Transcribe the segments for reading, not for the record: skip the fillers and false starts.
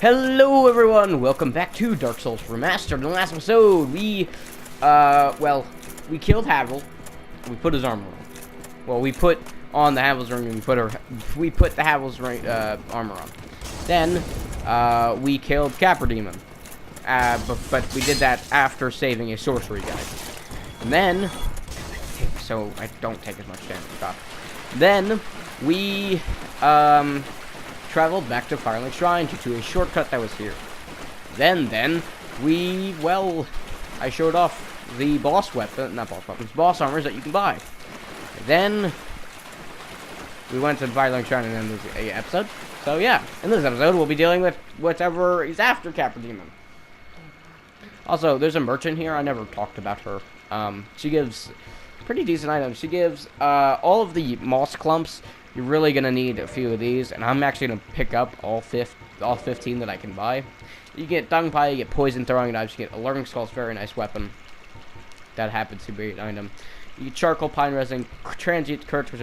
Hello everyone, welcome back to Dark Souls Remastered. In the last episode, we killed Havel. We put his armor on. Well, we put on the Havel's ring and we put the Havel's ring, armor on. Then, we killed Capra Demon. But we did that after saving a sorcery guy. And then, so I don't take as much damage. Then, we, traveled back to Firelink Shrine due to a shortcut that was here. Then, I showed off the boss weapon, not boss weapons, boss armors that you can buy. Then, we went to Firelink Shrine and ended the episode. So yeah, in this episode, we'll be dealing with whatever is after Capra Demon. Also, there's a merchant here. I never talked about her. She gives pretty decent items. She gives all of the moss clumps. You're really gonna need a few of these, and I'm actually gonna pick up all 15 that I can buy. You get dung pie, you get poison throwing knives, you get alerting skulls, very nice weapon. That happens to be an item. You get charcoal, pine resin, transient curse, which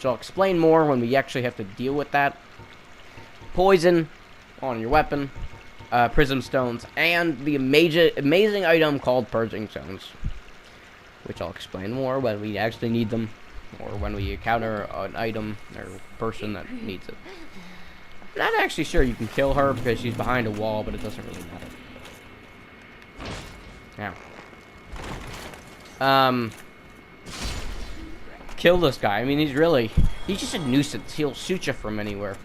I'll explain more when we actually have to deal with that. Poison on your weapon, prism stones, and the amazing item called purging stones, which I'll explain more when we actually need them. Or when we encounter an item or person that needs it. I'm not actually sure you can kill her because she's behind a wall, but it doesn't really matter. Now. Kill this guy. I mean, he's just a nuisance. He'll shoot you from anywhere.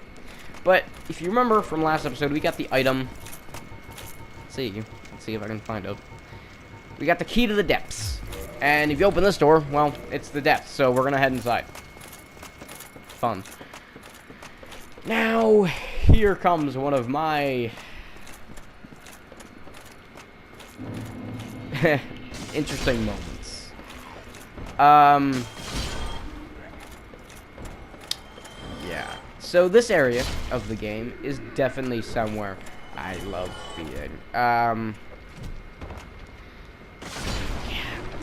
But if you remember from last episode, we got the item. Let's see if I can find it. We got the key to the depths. And if you open this door, well, it's the depths, so we're gonna head inside. Fun. Now, here comes one of my interesting moments. Yeah. So this area of the game is definitely somewhere I love being.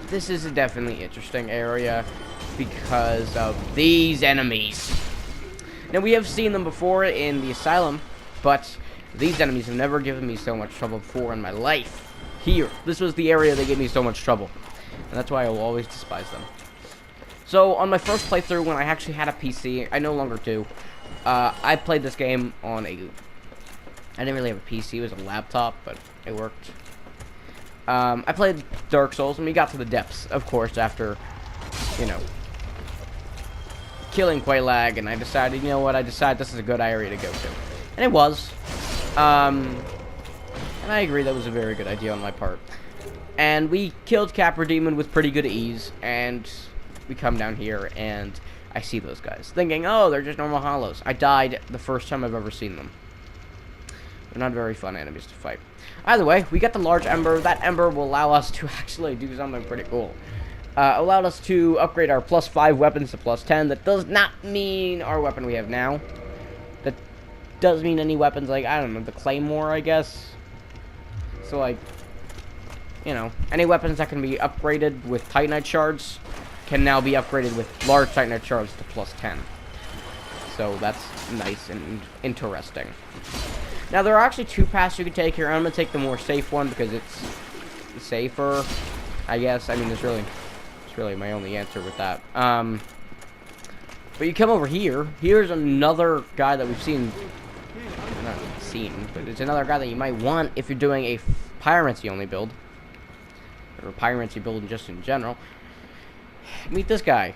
This is a definitely interesting area because of these enemies. Now, we have seen them before in the asylum, but these enemies have never given me so much trouble before in my life. Here, this was the area that gave me so much trouble, and that's why I will always despise them. So, on my first playthrough, when I actually had a PC, I no longer do, I played this game on I didn't really have a PC, it was a laptop, but it worked. I played Dark Souls, and we got to the depths, of course, after, killing Quelaag, and I decided, this is a good area to go to. And it was. And I agree that was a very good idea on my part. And we killed Capra Demon with pretty good ease, and we come down here, and I see those guys, thinking, oh, they're just normal hollows. I died the first time I've ever seen them. They're not very fun enemies to fight. Either way, we got the large ember. That ember will allow us to actually do something pretty cool. Allowed us to upgrade our +5 weapons to +10. That does not mean our weapon we have now. That does mean any weapons like, I don't know, the Claymore, I guess. So, like, any weapons that can be upgraded with Titanite shards can now be upgraded with large Titanite shards to +10. So that's nice and interesting. Now, there are actually two paths you can take here. I'm going to take the more safe one because it's safer, I guess. I mean, it's really my only answer with that. But you come over here. Here's another guy that we've seen. Not seen, but it's another guy that you might want if you're doing a pyromancy-only build. Or a pyromancy build just in general. Meet this guy.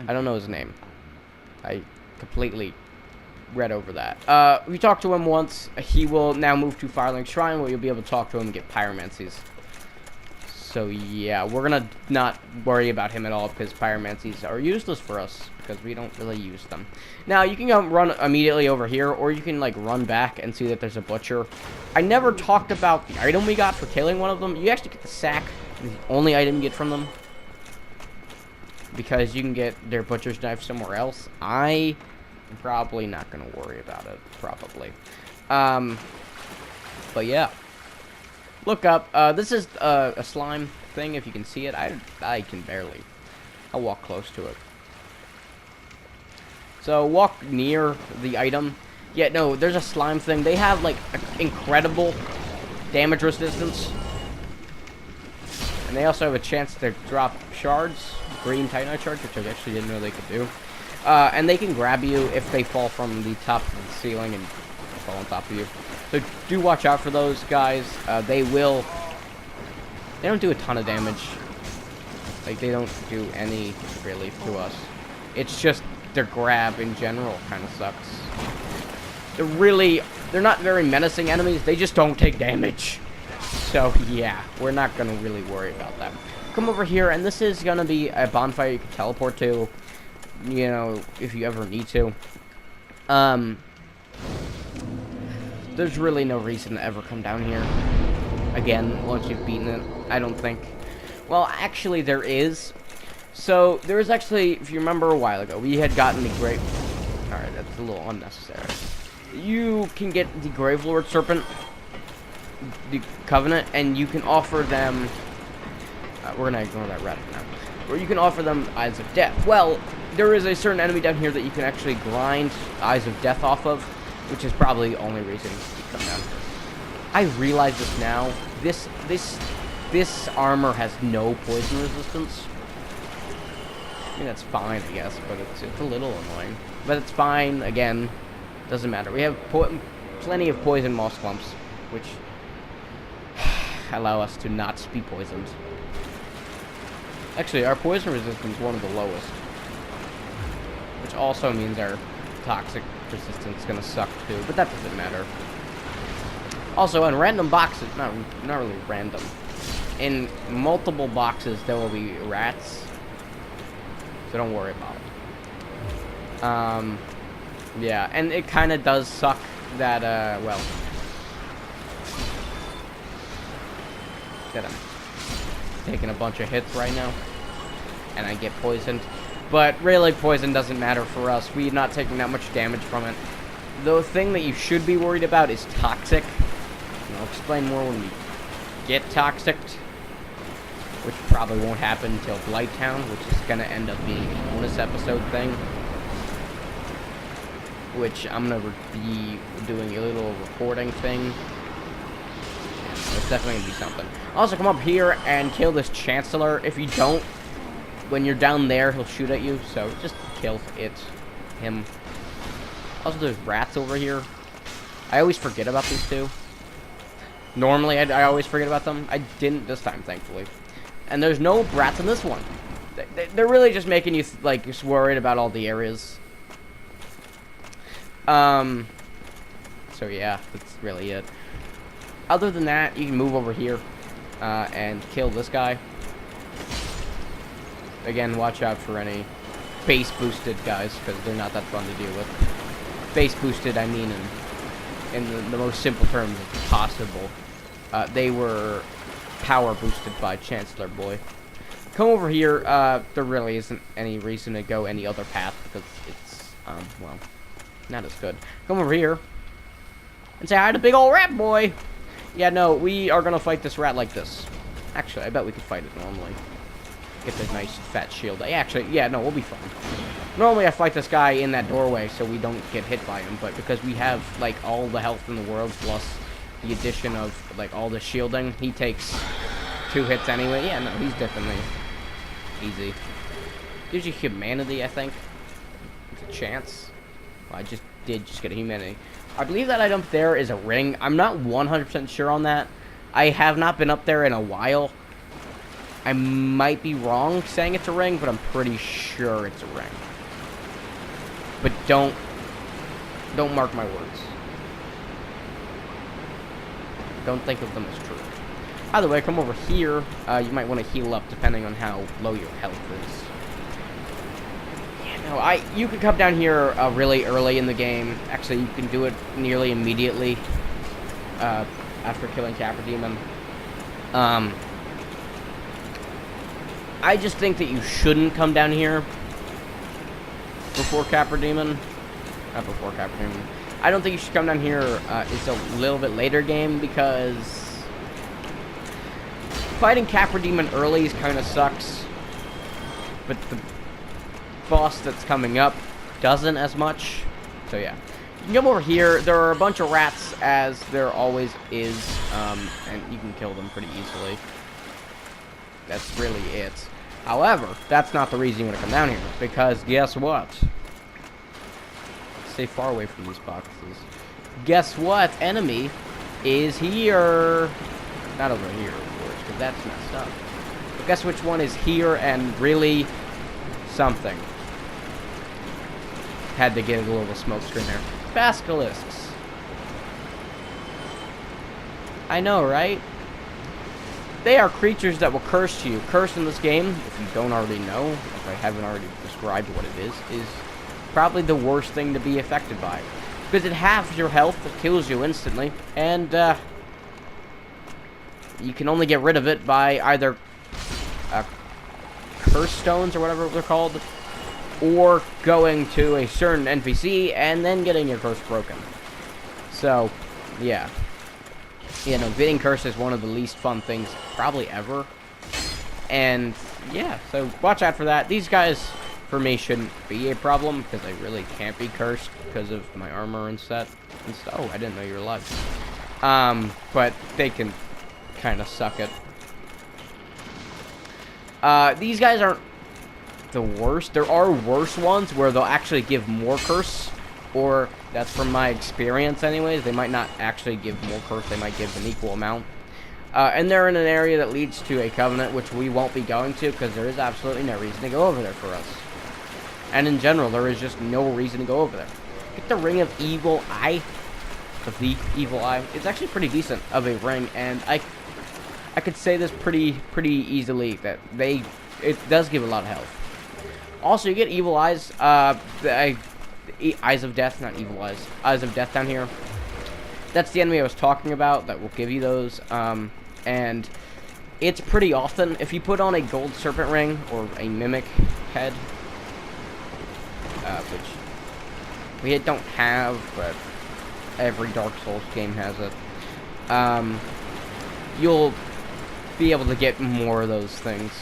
I don't know his name. I completely read over that. We talked to him once. He will now move to Firelink Shrine where you'll be able to talk to him and get pyromancies. So yeah, we're gonna not worry about him at all because pyromancies are useless for us because we don't really use them. Now, you can run immediately over here, or you can like run back and see that there's a butcher. I never talked about the item we got for killing one of them. You actually get the sack, the only item you get from them, because you can get their butcher's knife somewhere else. I'm probably not going to worry about it, probably. But yeah. Look up. This is a slime thing, if you can see it. I can barely. I'll walk close to it. So walk near the item, Yeah, no, there's a slime thing. They have, like, incredible damage resistance. And they also have a chance to drop shards, green titanite shards, which I actually didn't know they could do. And they can grab you if they fall from the top of the ceiling and fall on top of you. So do watch out for those guys. They don't do a ton of damage. Like, they don't do any relief to us. It's just their grab in general kind of sucks. They're not very menacing enemies. They just don't take damage. So, yeah, we're not going to really worry about that. Come over here, and this is going to be a bonfire you can teleport to, you know, if you ever need to. There's really no reason to ever come down here again once you've beaten it, I don't think. Well, actually, there is. So, there is actually, if you remember a while ago, we had gotten the Great... Alright, that's a little unnecessary. You can get the Gravelord Serpent, the Covenant, and you can offer them... we're going to ignore that rat now. Or you can offer them Eyes of Death. Well, there is a certain enemy down here that you can actually grind Eyes of Death off of, which is probably the only reason you come down here. I realize this now. This armor has no poison resistance. I mean, that's fine, I guess, but it's a little annoying. But it's fine, again. Doesn't matter. We have plenty of poison moss clumps, which allow us to not be poisoned. Actually, our poison resistance is one of the lowest. Which also means our toxic resistance is going to suck too, but that doesn't matter. Also, in random boxes, not really random, in multiple boxes there will be rats, so don't worry about it. Yeah, and it kind of does suck that, well, that I'm taking a bunch of hits right now, and I get poisoned. But really, poison doesn't matter for us. We're not taking that much damage from it. The thing that you should be worried about is toxic. And I'll explain more when we get toxic, which probably won't happen until Blighttown, which is going to end up being a bonus episode thing. Which I'm going to be doing a little recording thing. It's definitely going to be something. Also, come up here and kill this Chancellor. If you don't, when you're down there, he'll shoot at you. So just kill him. Also, there's rats over here. I always forget about these two. Normally, I always forget about them. I didn't this time, thankfully. And there's no rats in this one. They're really just making you, like, just worried about all the areas. So yeah, that's really it. Other than that, you can move over here and kill this guy. Again, watch out for any base boosted guys, because they're not that fun to deal with. Base boosted, I mean in the most simple terms possible. They were power boosted by Chancellor Boy. Come over here. There really isn't any reason to go any other path, because it's, well, not as good. Come over here and say hi to big old rat boy. Yeah, no, we are gonna fight this rat like this. Actually, I bet we could fight it normally. Get this nice fat shield. Actually, yeah, no, we'll be fine. Normally I fight this guy in that doorway so we don't get hit by him, but because we have, like, all the health in the world plus the addition of, like, all the shielding, he takes 2 hits anyway. Yeah, no, he's definitely easy. Gives you humanity, I think. It's a chance. Well, I just did get a humanity. I believe that item there is a ring. I'm not 100% sure on that. I have not been up there in a while. I might be wrong saying it's a ring, but I'm pretty sure it's a ring. But don't mark my words. Don't think of them as true. Either way, come over here. You might want to heal up depending on how low your health is. Yeah, no, you can come down here really early in the game. Actually, you can do it nearly immediately after killing Capra Demon. I just think that you shouldn't come down here before Capra Demon. Not before Capra Demon. I don't think you should come down here. It's a little bit later game because fighting Capra Demon early kind of sucks. But the boss that's coming up doesn't as much. So yeah. You can come over here. There are a bunch of rats, as there always is, and you can kill them pretty easily. That's really it. However, that's not the reason you want to come down here, because guess what? Stay far away from these boxes. Guess what? Enemy is here. Not over here, of course, because that's messed up. But guess which one is here and really something? Had to get a little smoke screen there. Basilisks. I know, right? They are creatures that will curse you. Curse in this game, if you don't already know, if I haven't already described what it is probably the worst thing to be affected by. Because it halves your health, it kills you instantly, and you can only get rid of it by either curse stones or whatever they're called, or going to a certain NPC and then getting your curse broken. So, yeah. You know, getting cursed is one of the least fun things probably ever. And, yeah, so watch out for that. These guys, for me, shouldn't be a problem, because I really can't be cursed because of my armor and set. And oh, I didn't know you were alive. But they can kind of suck it. These guys aren't the worst. There are worse ones where they'll actually give more curse, or that's from my experience anyways. They might not actually give more curse, they might give an equal amount. And they're in an area that leads to a covenant, which we won't be going to, because there is absolutely no reason to go over there for us. And in general, there is just no reason to go over there. Get the Ring of Evil Eye. Of the Evil Eye. It's actually pretty decent of a ring, and I could say this pretty easily, that it does give a lot of health. Also, you get Evil Eyes, Eyes of Death, not Evil Eyes. Eyes of Death down here. That's the enemy I was talking about that will give you those. And it's pretty often. If you put on a gold serpent ring or a mimic head, which we don't have, but every Dark Souls game has it, you'll be able to get more of those things.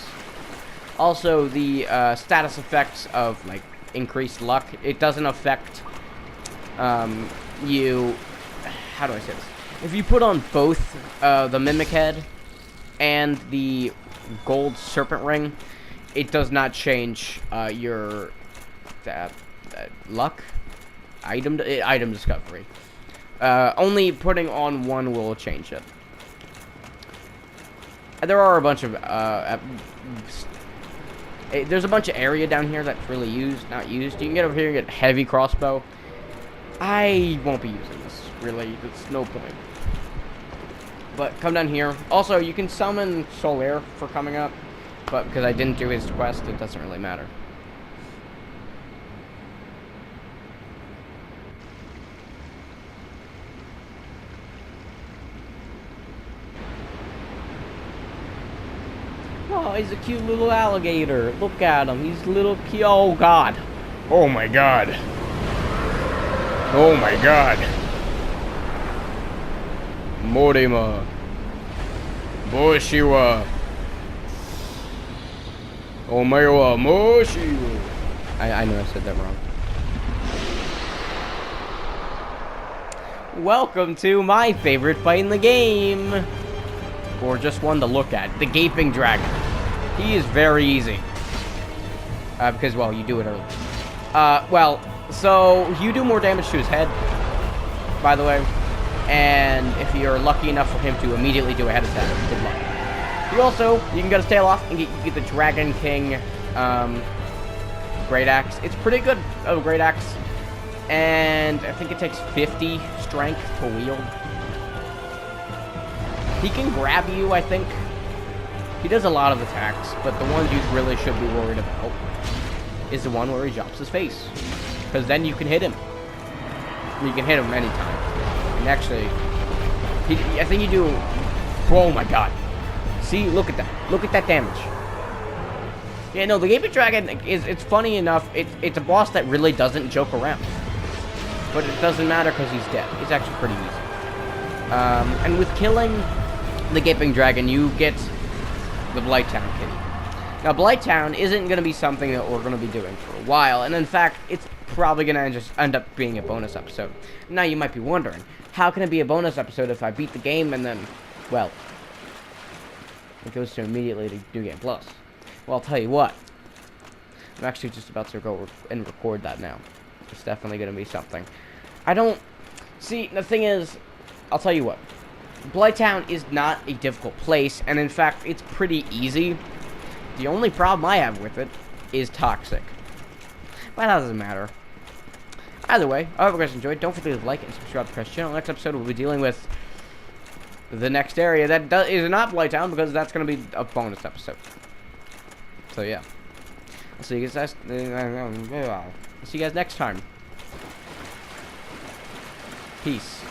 Also, the status effects of, like, increased luck, it doesn't affect you. How do I say this? If you put on both the Mimic Head and the Gold Serpent Ring, it does not change your luck item discovery. Only putting on one will change it. There are a bunch of there's a bunch of area down here that's really not used. You can get over here and get heavy crossbow. I won't be using this, really. It's no point. But come down here. Also, you can summon Solaire for coming up, but because I didn't do his quest, it doesn't really matter. Oh, he's a cute little alligator. Look at him. He's little cute. Oh, God. Oh, my God. Oh, my God. Morima. Boshiwa. Omewa Moshiwa. I know I said that wrong. Welcome to my favorite fight in the game. Or just one to look at. The Gaping Dragon. He is very easy. Because, well, you do it early. Well, so you do more damage to his head, by the way. And if you're lucky enough for him to immediately do a head attack, good luck. You can get his tail off and get the Dragon King Great Axe. It's pretty good of a Great Axe. And I think it takes 50 strength to wield. He can grab you, I think. He does a lot of attacks, but the ones you really should be worried about is the one where he drops his face. Because then you can hit him. You can hit him anytime. And actually, I think you do... Oh my god. See, look at that. Look at that damage. Yeah, no, the Gaping Dragon, it's funny enough. It's a boss that really doesn't joke around. But it doesn't matter because he's dead. It's actually pretty easy. And with killing the Gaping Dragon, you get the Blighttown kitty. Now, Blighttown isn't going to be something that we're going to be doing for a while, and in fact, it's probably gonna just end up being a bonus episode. Now you might be wondering, how can it be a bonus episode if I beat the game and then, well, it goes to immediately to New Game Plus? Well, I'll tell you what. I'm actually just about to go and record that now. It's definitely gonna be something. I don't... See, the thing is, I'll tell you what. Blighttown is not a difficult place, and in fact, it's pretty easy. The only problem I have with it is toxic. But that doesn't matter. Either way, I hope you guys enjoyed. Don't forget to like and subscribe to the channel. Next episode, we'll be dealing with the next area that is not Blighttown, because that's going to be a bonus episode. So, yeah. I'll see you guys next time. Peace.